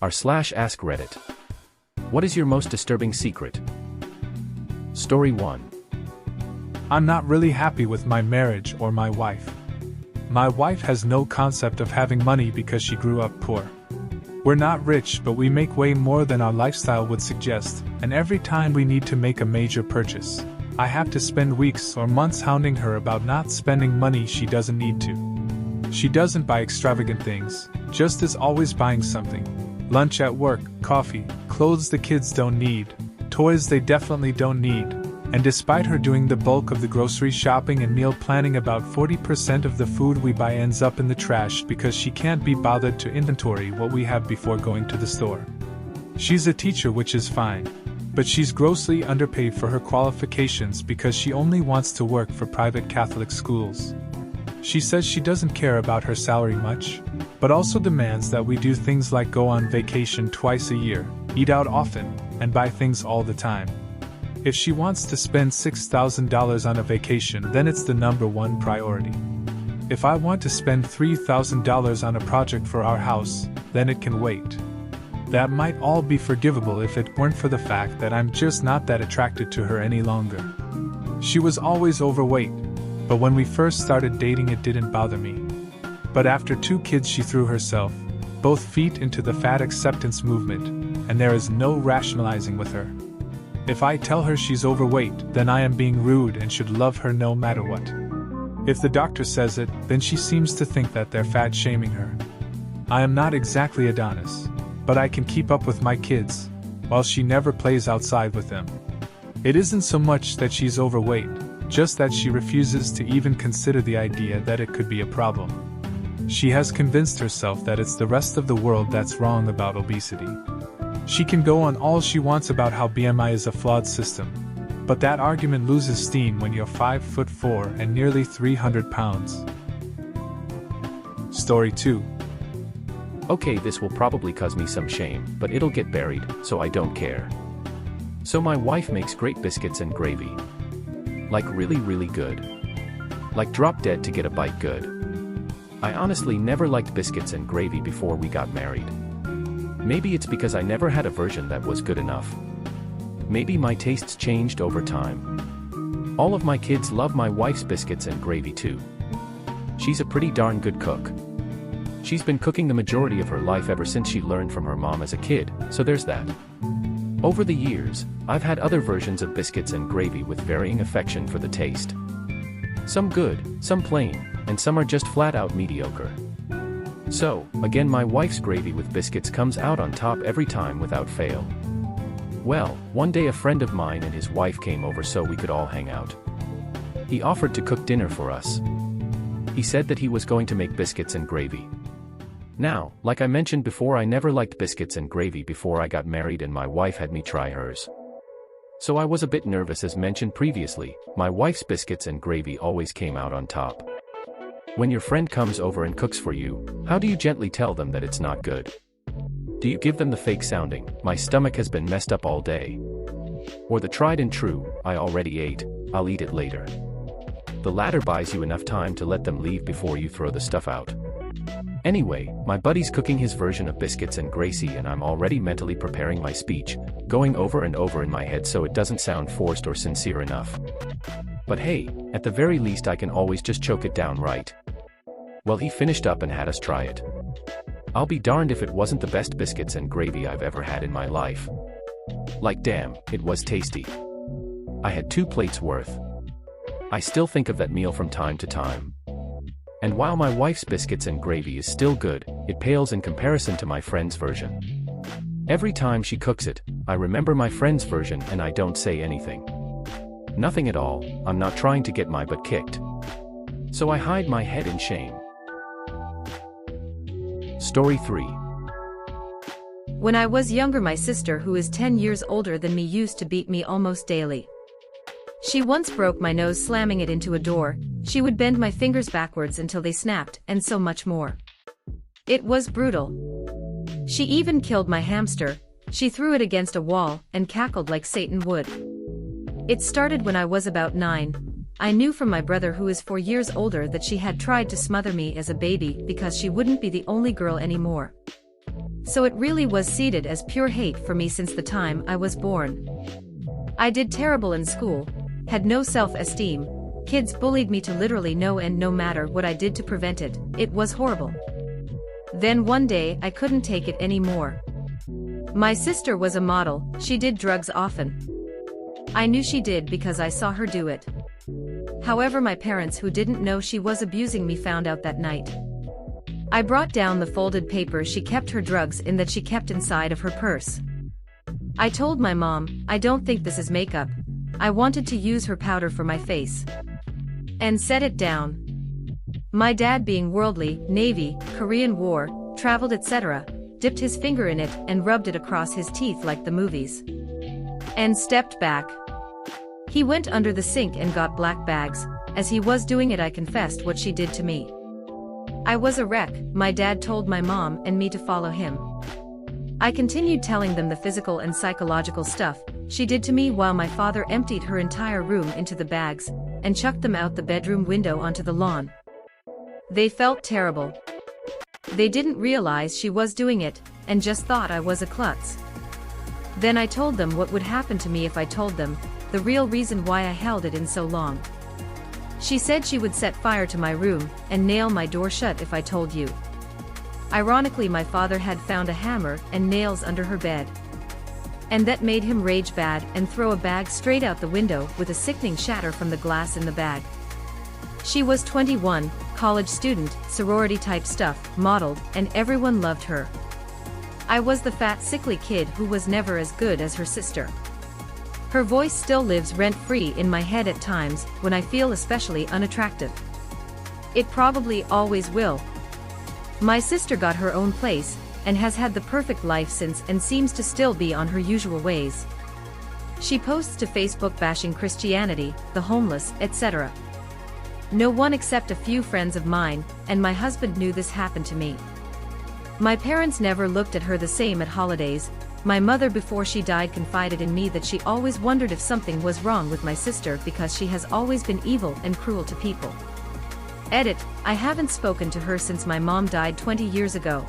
r/AskReddit. What is your most disturbing secret? Story 1. I'm not really happy with my marriage or my wife. My wife has no concept of having money because she grew up poor. We're not rich, but we make way more than our lifestyle would suggest, and every time we need to make a major purchase, I have to spend weeks or months hounding her about not spending money she doesn't need to. She doesn't buy extravagant things, just is always buying something. Lunch at work, coffee, clothes the kids don't need, toys they definitely don't need. And despite her doing the bulk of the grocery shopping and meal planning, about 40% of the food we buy ends up in the trash because she can't be bothered to inventory what we have before going to the store. She's a teacher, which is fine, but she's grossly underpaid for her qualifications because she only wants to work for private Catholic schools. She says she doesn't care about her salary much, but also demands that we do things like go on vacation twice a year, eat out often, and buy things all the time. If she wants to spend $6,000 on a vacation, then it's the number one priority. If I want to spend $3,000 on a project for our house, then it can wait. That might all be forgivable if it weren't for the fact that I'm just not that attracted to her any longer. She was always overweight, but when we first started dating it didn't bother me. But after 2 kids she threw herself, both feet into the fat acceptance movement, and there is no rationalizing with her. If I tell her she's overweight, then I am being rude and should love her no matter what. If the doctor says it, then she seems to think that they're fat shaming her. I am not exactly Adonis, but I can keep up with my kids, while she never plays outside with them. It isn't so much that she's overweight, just that she refuses to even consider the idea that it could be a problem. She has convinced herself that it's the rest of the world that's wrong about obesity. She can go on all she wants about how BMI is a flawed system, but that argument loses steam when you're 5'4" and nearly 300 pounds. Story 2. Okay, this will probably cause me some shame, but it'll get buried, so I don't care. So my wife makes great biscuits and gravy. Like really good. Like drop dead to get a bite good. I honestly never liked biscuits and gravy before we got married. Maybe it's because I never had a version that was good enough. Maybe my tastes changed over time. All of my kids love my wife's biscuits and gravy too. She's a pretty darn good cook. She's been cooking the majority of her life ever since she learned from her mom as a kid, so there's that. Over the years, I've had other versions of biscuits and gravy with varying affection for the taste. Some good, some plain, and some are just flat out mediocre. So, again, my wife's gravy with biscuits comes out on top every time without fail. Well, one day a friend of mine and his wife came over so we could all hang out. He offered to cook dinner for us. He said that he was going to make biscuits and gravy. Now, like I mentioned before, I never liked biscuits and gravy before I got married, and my wife had me try hers. So I was a bit nervous. As mentioned previously, my wife's biscuits and gravy always came out on top. When your friend comes over and cooks for you, how do you gently tell them that it's not good? Do you give them the fake sounding, "My stomach has been messed up all day"? Or the tried and true, "I already ate, I'll eat it later"? The latter buys you enough time to let them leave before you throw the stuff out. Anyway, my buddy's cooking his version of biscuits and gravy, and I'm already mentally preparing my speech, going over and over in my head so it doesn't sound forced or sincere enough. But hey, at the very least I can always just choke it down, right? Well, he finished up and had us try it. I'll be darned if it wasn't the best biscuits and gravy I've ever had in my life. Like damn, it was tasty. I had 2 plates worth. I still think of that meal from time to time. And while my wife's biscuits and gravy is still good, it pales in comparison to my friend's version. Every time she cooks it, I remember my friend's version and I don't say anything. Nothing at all. I'm not trying to get my butt kicked. So I hide my head in shame. Story 3. When I was younger, my sister, who is 10 years older than me, used to beat me almost daily. She once broke my nose slamming it into a door. She would bend my fingers backwards until they snapped, and so much more. It was brutal. She even killed my hamster. She threw it against a wall and cackled like Satan would. It started when I was about 9. I knew from my brother, who is 4 years older, that she had tried to smother me as a baby because she wouldn't be the only girl anymore. So it really was seeded as pure hate for me since the time I was born. I did terrible in school, had no self-esteem, kids bullied me to literally no end no matter what I did to prevent it, it was horrible. Then one day I couldn't take it anymore. My sister was a model, she did drugs often. I knew she did because I saw her do it. However, my parents, who didn't know she was abusing me, found out that night. I brought down the folded paper she kept her drugs in that she kept inside of her purse. I told my mom, I don't think this is makeup. I wanted to use her powder for my face. And set it down. My dad, being worldly, Navy, Korean War, traveled etc., dipped his finger in it and rubbed it across his teeth like the movies. And stepped back. He went under the sink and got black bags. As he was doing it, I confessed what she did to me. I was a wreck, my dad told my mom and me to follow him. I continued telling them the physical and psychological stuff she did to me while my father emptied her entire room into the bags and chucked them out the bedroom window onto the lawn. They felt terrible. They didn't realize she was doing it and just thought I was a klutz. Then I told them what would happen to me if I told them the real reason why I held it in so long. She said she would set fire to my room and nail my door shut if I told you. Ironically, my father had found a hammer and nails under her bed. And that made him rage bad and throw a bag straight out the window with a sickening shatter from the glass in the bag. She was 21, college student, sorority type stuff, modeled, and everyone loved her. I was the fat, sickly kid who was never as good as her sister. Her voice still lives rent-free in my head at times when I feel especially unattractive. It probably always will. My sister got her own place and has had the perfect life since and seems to still be on her usual ways. She posts to Facebook bashing Christianity, the homeless, etc. No one except a few friends of mine and my husband knew this happened to me. My parents never looked at her the same at holidays. My mother, before she died, confided in me that she always wondered if something was wrong with my sister because she has always been evil and cruel to people. Edit, I haven't spoken to her since my mom died 20 years ago.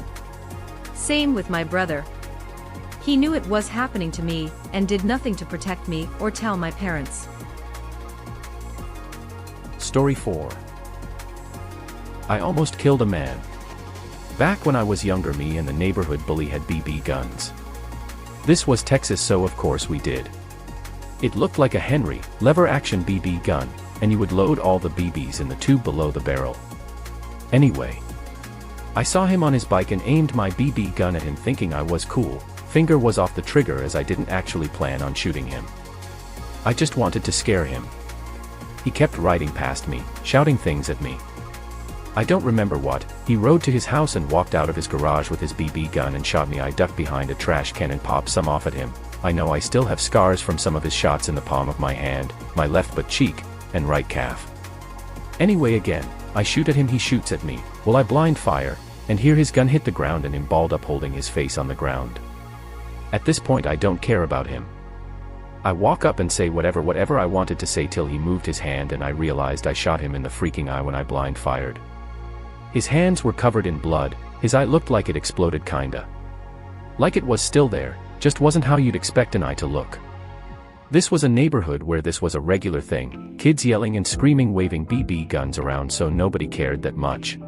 Same with my brother. He knew it was happening to me and did nothing to protect me or tell my parents. Story 4. I almost killed a man. Back when I was younger, me and the neighborhood bully had BB guns. This was Texas, so of course we did. It looked like a Henry, lever-action BB gun, and you would load all the BBs in the tube below the barrel. Anyway, I saw him on his bike and aimed my BB gun at him thinking I was cool. Finger was off the trigger as I didn't actually plan on shooting him. I just wanted to scare him. He kept riding past me, shouting things at me. I don't remember what. He rode to his house and walked out of his garage with his BB gun and shot me. I ducked behind a trash can and popped some off at him. I know I still have scars from some of his shots in the palm of my hand, my left butt cheek, and right calf. Anyway, again, I shoot at him, he shoots at me. Well, I blind fire, and hear his gun hit the ground and him balled up holding his face on the ground. At this point I don't care about him. I walk up and say whatever I wanted to say till he moved his hand and I realized I shot him in the freaking eye when I blind fired. His hands were covered in blood, his eye looked like it exploded kinda. Like it was still there, just wasn't how you'd expect an eye to look. This was a neighborhood where this was a regular thing, kids yelling and screaming, waving BB guns around, so nobody cared that much.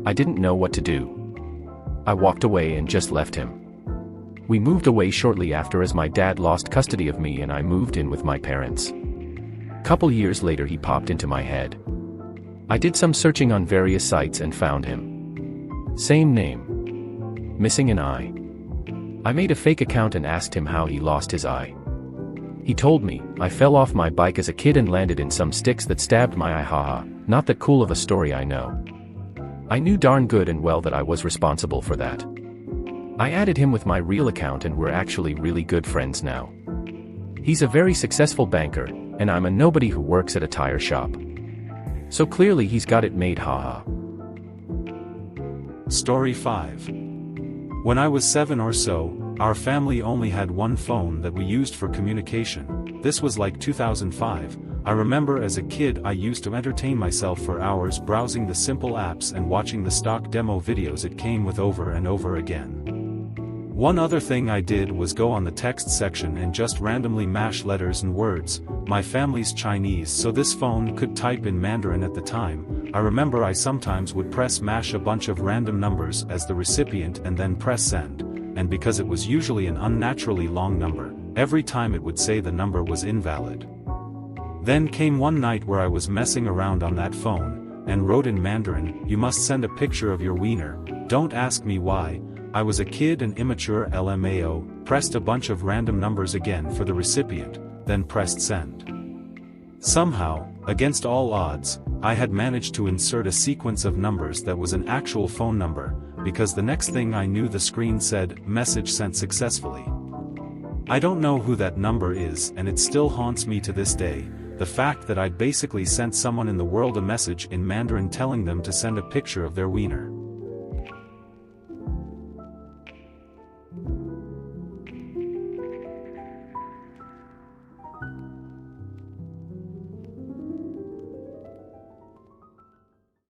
I didn't know what to do. I walked away and just left him. We moved away shortly after as my dad lost custody of me and I moved in with my parents. Couple years later he popped into my head. I did some searching on various sites and found him. Same name. Missing an eye. I made a fake account and asked him how he lost his eye. He told me, I fell off my bike as a kid and landed in some sticks that stabbed my eye. Haha, not that cool of a story, I know. I knew darn good and well that I was responsible for that. I added him with my real account and we're actually really good friends now. He's a very successful banker, and I'm a nobody who works at a tire shop. So clearly he's got it made, haha. Story 5. When I was 7 or so, our family only had one phone that we used for communication. This was like 2005. I remember as a kid I used to entertain myself for hours browsing the simple apps and watching the stock demo videos it came with over and over again. One other thing I did was go on the text section and just randomly mash letters and words. My family's Chinese, so this phone could type in Mandarin at the time. I remember I sometimes would press mash a bunch of random numbers as the recipient and then press send, and because it was usually an unnaturally long number, every time it would say the number was invalid. Then came one night where I was messing around on that phone, and wrote in Mandarin, "You must send a picture of your wiener." Don't ask me why. I was a kid and immature LMAO, pressed a bunch of random numbers again for the recipient, then pressed send. Somehow, against all odds, I had managed to insert a sequence of numbers that was an actual phone number, because the next thing I knew the screen said, "Message sent successfully." I don't know who that number is and it still haunts me to this day, the fact that I'd basically sent someone in the world a message in Mandarin telling them to send a picture of their wiener.